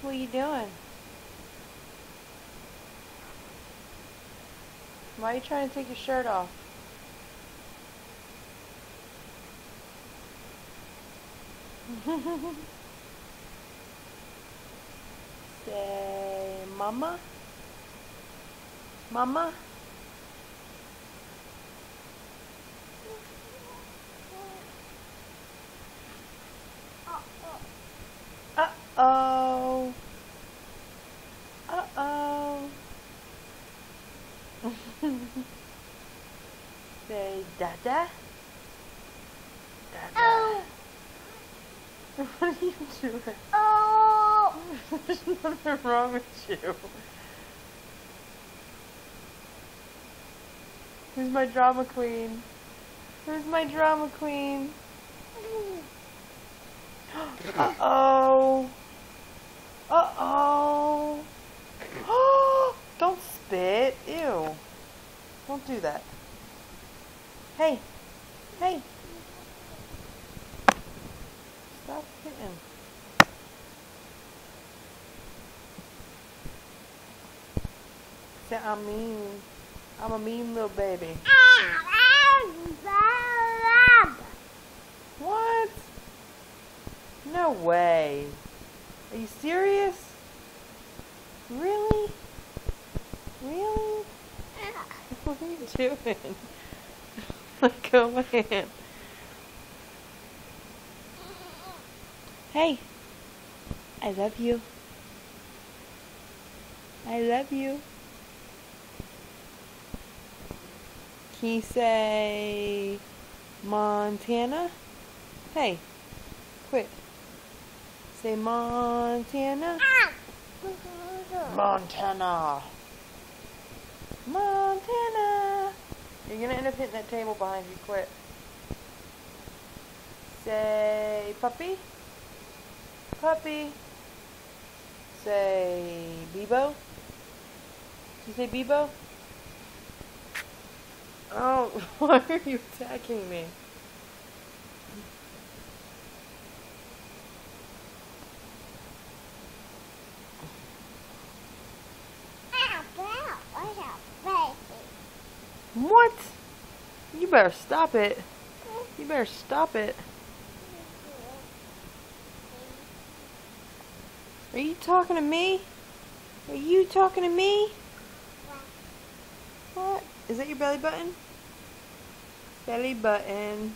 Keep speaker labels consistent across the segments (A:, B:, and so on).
A: What are you doing? Why are you trying to take your shirt off? Say, Mama? Mama? Uh-oh. Uh-oh. Say, Dada? Dada. What are you doing?
B: Oh!
A: There's nothing wrong with you. Who's my drama queen? Who's my drama queen? Uh-oh. Uh-oh. Don't spit. Ew. Don't do that. Hey. Hey. Stop hitting. Say I'm mean. I'm a mean little baby. What? No way. Are you serious? Really? Really? What are you doing? Let go of my hand. Hey. I love you. I love you. Can you say Montana? Hey, quit. Say Montana. Montana. Montana. You're gonna end up hitting that table behind you. Quit. Say puppy. Puppy. Say Bebo. Did you say Bebo? Oh, why are you attacking me? What? You better stop it. You better stop it. Are you talking to me? Are you talking to me? What? Is that your belly button? Belly button.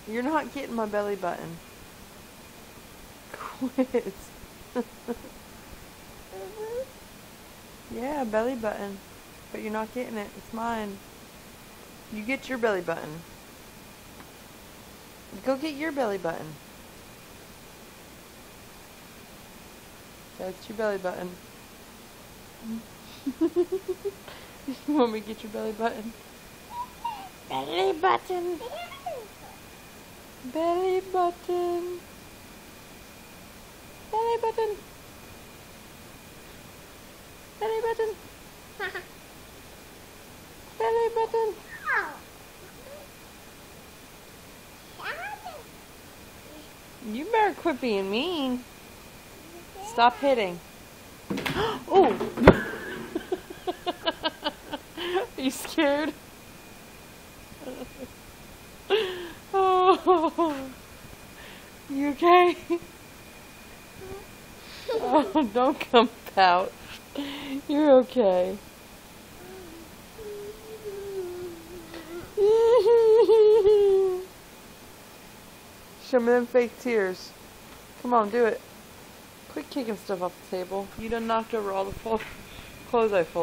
A: You're not getting my belly button. Quit. Yeah, belly button. But you're not getting it. It's mine. You get your belly button. Go get your belly button. That's your belly button. You want me to get your belly button? Belly button. Belly button. Belly button. Belly button. Belly button. You better quit being mean. Stop hitting. Oh! Are you scared? Oh, you okay? Oh, don't come out. You're okay. Show me them fake tears. Come on, do it. Quit kicking stuff off the table. You done knocked over all the clothes I folded.